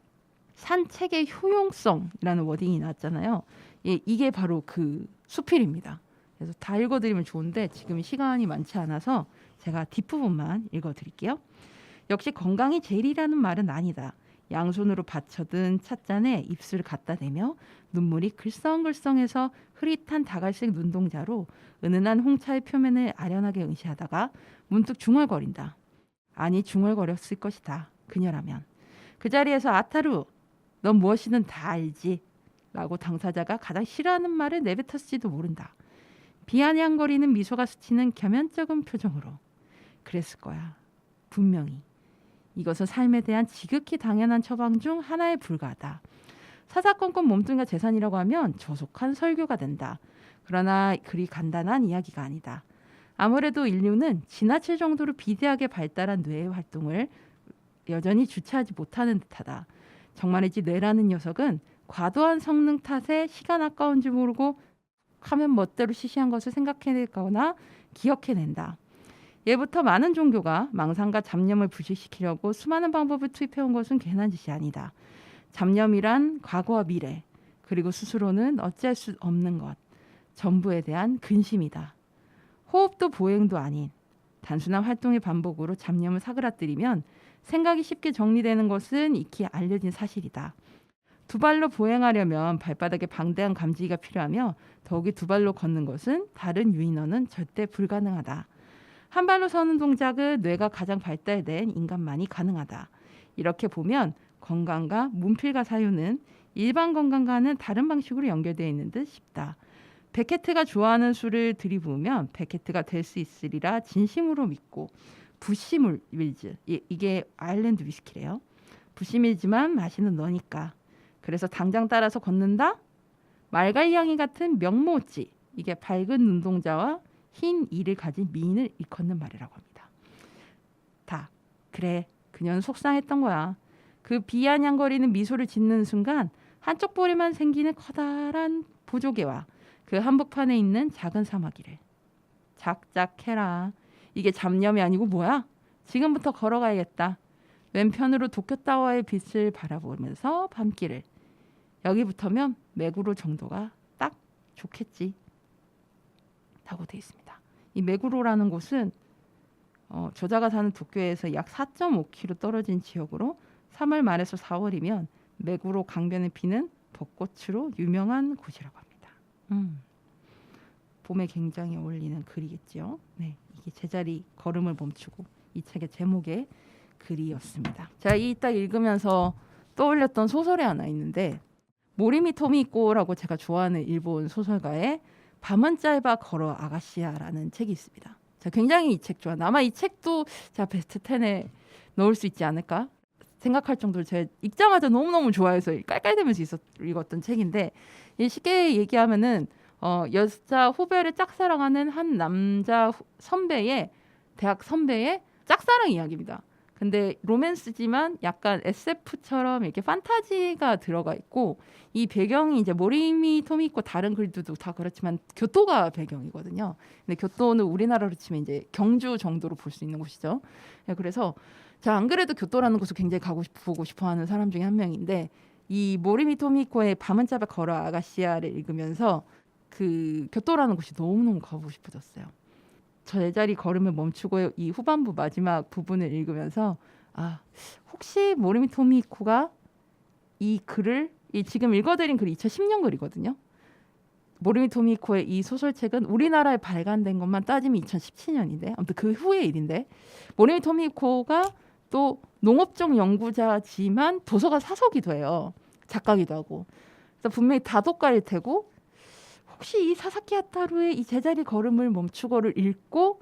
산책의 효용성이라는 워딩이 나왔잖아요. 이게 바로 그 수필입니다. 그래서 다 읽어드리면 좋은데 지금 시간이 많지 않아서 제가 뒷부분만 읽어드릴게요. 역시 건강이 제일이라는 말은 아니다. 양손으로 받쳐든 찻잔에 입술을 갖다 대며 눈물이 글썽글썽해서 흐릿한 다갈색 눈동자로 은은한 홍차의 표면을 아련하게 응시하다가 문득 중얼거린다. 아니 중얼거렸을 것이다. 그녀라면. 그 자리에서 아타루 넌 무엇이든 다 알지 라고 당사자가 가장 싫어하는 말을 내뱉었을지도 모른다. 비아냥거리는 미소가 스치는 겸연쩍은 표정으로. 그랬을 거야. 분명히. 이것은 삶에 대한 지극히 당연한 처방 중 하나에 불과하다. 사사건건 몸뚱이가 재산이라고 하면 조속한 설교가 된다. 그러나 그리 간단한 이야기가 아니다. 아무래도 인류는 지나칠 정도로 비대하게 발달한 뇌의 활동을 여전히 주체하지 못하는 듯하다. 정말이지 뇌라는 녀석은 과도한 성능 탓에 시간 아까운 줄 모르고 하면 멋대로 시시한 것을 생각해내거나 기억해낸다. 예부터 많은 종교가 망상과 잡념을 부식시키려고 수많은 방법을 투입해온 것은 괜한 짓이 아니다. 잡념이란 과거와 미래, 그리고 스스로는 어찌할 수 없는 것, 전부에 대한 근심이다. 호흡도 보행도 아닌 단순한 활동의 반복으로 잡념을 사그라뜨리면 생각이 쉽게 정리되는 것은 익히 알려진 사실이다. 두 발로 보행하려면 발바닥에 방대한 감지기가 필요하며 더욱이 두 발로 걷는 것은 다른 유인원은 절대 불가능하다. 한 발로 서는 동작은 뇌가 가장 발달된 인간만이 가능하다. 이렇게 보면 건강과 문필과 사유는 일반 건강과는 다른 방식으로 연결되어 있는 듯 싶다. 베케트가 좋아하는 술을 들이부으면 베케트가 될 수 있으리라 진심으로 믿고 부시밀즈 이게 아일랜드 위스키래요. 부시밀즈만 마시는 너니까. 그래서 당장 따라서 걷는다. 말갈량이 같은 명모지. 이게 밝은 눈동자와 흰 이를 가진 미인을 일컫는 말이라고 합니다. 다 그래 그녀는 속상했던 거야. 그 비아냥거리는 미소를 짓는 순간 한쪽 볼에만 생기는 커다란 보조개와 그 한복판에 있는 작은 사마귀를 작작해라. 이게 잡념이 아니고 뭐야? 지금부터 걸어가야겠다. 왼편으로 도쿄타워의 빛을 바라보면서 밤길을. 여기부터면 메구로 정도가 딱 좋겠지. 라고 되어 있습니다. 이 메구로라는 곳은 저자가 사는 도쿄에서 약 4.5km 떨어진 지역으로 3월 말에서 4월이면 메구로 강변에 피는 벚꽃으로 유명한 곳이라고 합니다. 봄에 굉장히 어울리는 글이겠죠. 네, 이게 제자리 걸음을 멈추고 이 책의 제목의 글이었습니다. 제가 이 딱 읽으면서 떠올렸던 소설이 하나 있는데 모리미 토미코라고 제가 좋아하는 일본 소설가의 밤은 짧아 걸어 아가씨야라는 책이 있습니다. 제가 굉장히 이 책 좋아해요. 아마 이 책도 제가 베스트 10에 넣을 수 있지 않을까 생각할 정도로 제가 읽자마자 너무너무 좋아해서 깔깔대면서 읽었던 책인데 쉽게 얘기하면은 여자 후배를 짝사랑하는 한 남자 선배의 대학 선배의 짝사랑 이야기입니다. 근데 로맨스지만 약간 SF처럼 이렇게 판타지가 들어가 있고 이 배경이 이제 모리미 토미코 다른 글들도 다 그렇지만 교토가 배경이거든요. 근데 교토는 우리나라로 치면 이제 경주 정도로 볼 수 있는 곳이죠. 네, 그래서 제가 안 그래도 교토라는 곳을 굉장히 보고 싶어하는 사람 중에 한 명인데 이 모리미 토미코의 밤은 짧아 걸어 아가씨야를 읽으면서 그 교토라는 곳이 너무너무 가보고 싶어졌어요. 제자리 걸음을 멈추고 이 후반부 마지막 부분을 읽으면서 혹시 모리미 토미코가 이 글을 지금 읽어드린 글이 2010년 글이거든요. 모리미 토미코의 이 소설책은 우리나라에 발간된 것만 따지면 2017년인데 아무튼 그 후의 일인데 모리미 토미코가 또 농업적 연구자지만 도서가 사서기도 해요. 작가기도 하고. 그래서 분명히 다독가일 테고 혹시 이 사사키 하타루의 이 제자리 걸음을 멈추고를 읽고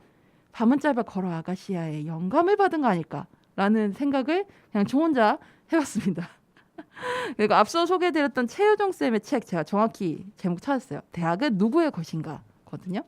밤은 짧아 걸어 아가씨야의 영감을 받은 거 아닐까라는 생각을 그냥 저 혼자 해봤습니다. 그리고 앞서 소개해드렸던 최효정 쌤의 책 제가 정확히 제목 찾았어요. 대학은 누구의 것인가 거든요.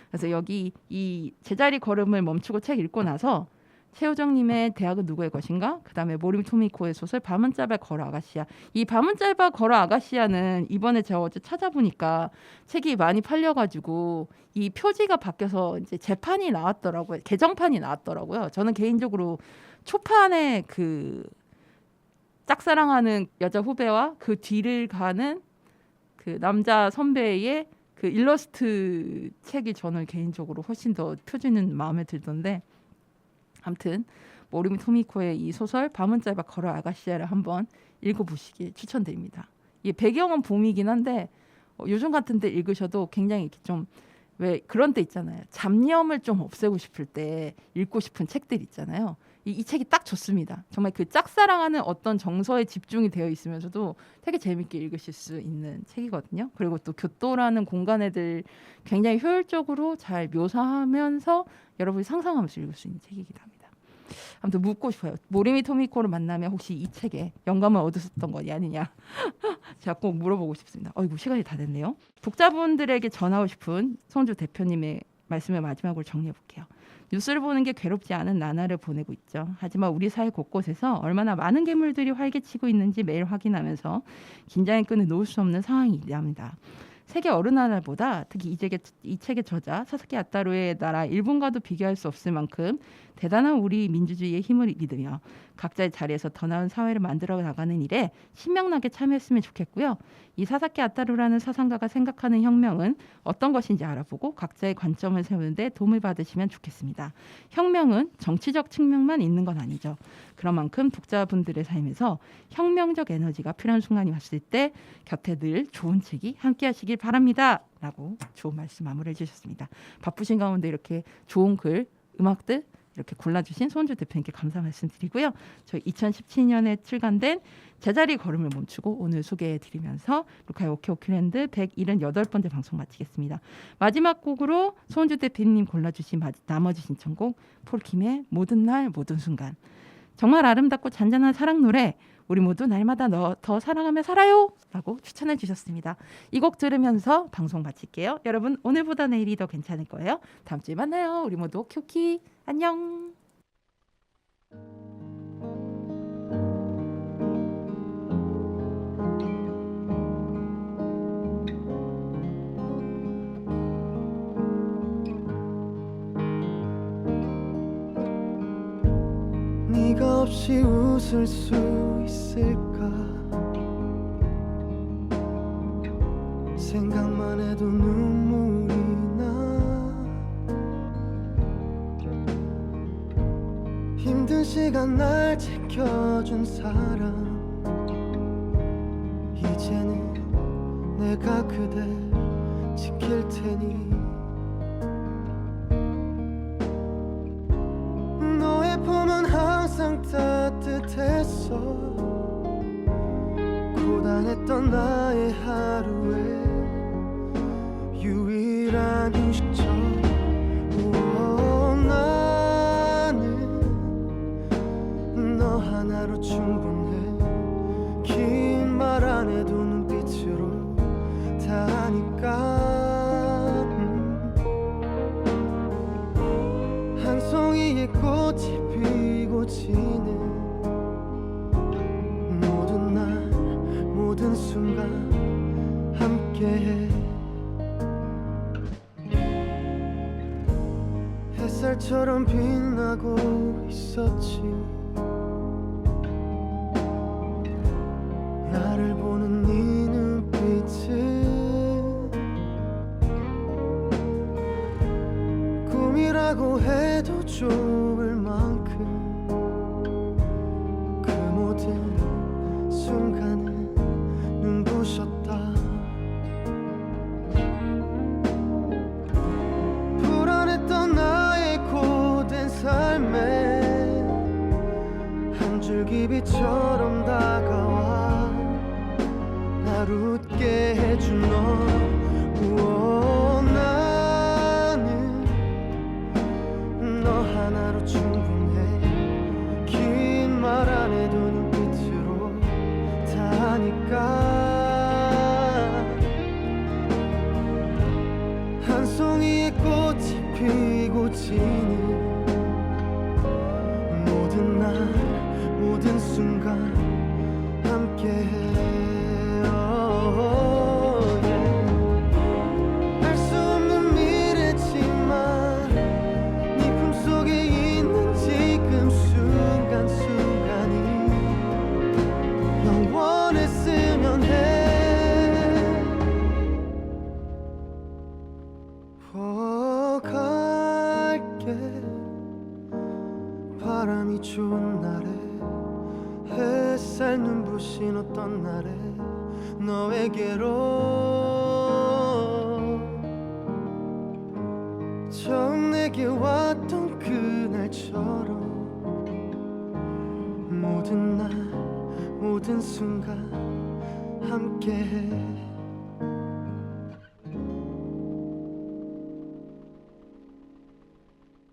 그래서 여기 이 제자리 걸음을 멈추고 책 읽고 나서 최효정님의 대학은 누구의 것인가? 그 다음에 모리미 토미코의 소설 밤은 짧아 걸어 아가씨야. 이 밤은 짧아 걸어 아가씨야는 이번에 제가 어제 찾아보니까 책이 많이 팔려가지고 이 표지가 바뀌어서 이제 재판이 나왔더라고요. 개정판이 나왔더라고요. 저는 개인적으로 초판에 그 짝사랑하는 여자 후배와 그 뒤를 가는 그 남자 선배의 그 일러스트 책이 저는 개인적으로 훨씬 더 표지는 마음에 들던데 아무튼 모리미 토미코의 이 소설 밤은 짧아 걸어 아가씨야를 한번 읽어보시길 추천드립니다. 이게 배경은 봄이긴 한데 요즘 같은 때 읽으셔도 굉장히 이렇게 좀 왜 그런 때 있잖아요. 잡념을 좀 없애고 싶을 때 읽고 싶은 책들 있잖아요. 이 책이 딱 좋습니다. 정말 그 짝사랑하는 어떤 정서에 집중이 되어 있으면서도 되게 재밌게 읽으실 수 있는 책이거든요. 그리고 또 교토라는 공간애들 굉장히 효율적으로 잘 묘사하면서 여러분이 상상하면서 읽을 수 있는 책이기도 합니다. 아무튼 묻고 싶어요. 모리미 토미코를 만나면 혹시 이 책에 영감을 얻으셨던 것이 아니냐 제가 꼭 물어보고 싶습니다. 어이구 시간이 다 됐네요. 독자분들에게 전하고 싶은 손주 대표님의 말씀을 마지막으로 정리해볼게요. 뉴스를 보는 게 괴롭지 않은 나날을 보내고 있죠. 하지만 우리 사회 곳곳에서 얼마나 많은 괴물들이 활개치고 있는지 매일 확인하면서 긴장의 끈을 놓을 수 없는 상황이랍니다. 세계 어느 나라보다 특히 이 책의 저자 사사키 아타루의 나라 일본과도 비교할 수 없을 만큼 대단한 우리 민주주의의 힘을 믿으며 각자의 자리에서 더 나은 사회를 만들어 나가는 일에 신명나게 참여했으면 좋겠고요. 이 사사키 아타루라는 사상가가 생각하는 혁명은 어떤 것인지 알아보고 각자의 관점을 세우는 데 도움을 받으시면 좋겠습니다. 혁명은 정치적 측면만 있는 건 아니죠. 그런 만큼 독자분들의 삶에서 혁명적 에너지가 필요한 순간이 왔을 때 곁에 늘 좋은 책이 함께 하시길 바랍니다. 라고 좋은 말씀 마무리해 주셨습니다. 바쁘신 가운데 이렇게 좋은 글, 음악들 이렇게 골라주신 손주 대표님께 감사 말씀드리고요. 저희 2017년에 출간된 제자리 걸음을 멈추고 오늘 소개해드리면서 루카의 오케오키랜드 178번째 방송 마치겠습니다. 마지막 곡으로 손주 대표님 골라주신 나머지 신청곡 폴킴의 모든 날 모든 순간. 정말 아름답고 잔잔한 사랑 노래 우리 모두 날마다 너 더 사랑하며 살아요 라고 추천해 주셨습니다. 이 곡 들으면서 방송 마칠게요. 여러분 오늘보다 내일이 더 괜찮을 거예요. 다음 주에 만나요. 우리 모두 오키오키 안녕. 네가 없이 웃을 수 있을까 생각만 해도 눈물이 나 힘든 시간 날 지켜준 사람 이제는 내가 그댈 지킬 테니 너의 품은 항상 따뜻했어 고단했던 나의 하루에 유일한 휴식처 나는 너 하나로 충분해 긴 말 안 해도 눈빛으로 다 하니까 한 송이의 꽃이 피고 지는 모든 날 모든 순간 함께해 햇살처럼 빛나고 있었지 나를 보는 네 눈빛은 꿈이라고 해도 좋을 만큼 그 모든 순간은 눈부셨다 불안했던 나의 고된 삶에 한 줄기 빛처럼 다가와 날 웃게 해준 너 나는 너 하나로 충분해 긴 말 안 해도 눈빛으로 다 하니까 한 송이의 꽃이 피고 지는 모든 날 모든 순간 함께해 알 수 없는 미래지만 네 품속에 있는 지금 순간순간이 영원했으면 해 갈게 바람이 좋은 날에 햇살 눈부신 어떤 날에 너에게로 처음 내게 왔던 그날처럼 모든 날 모든 순간 함께해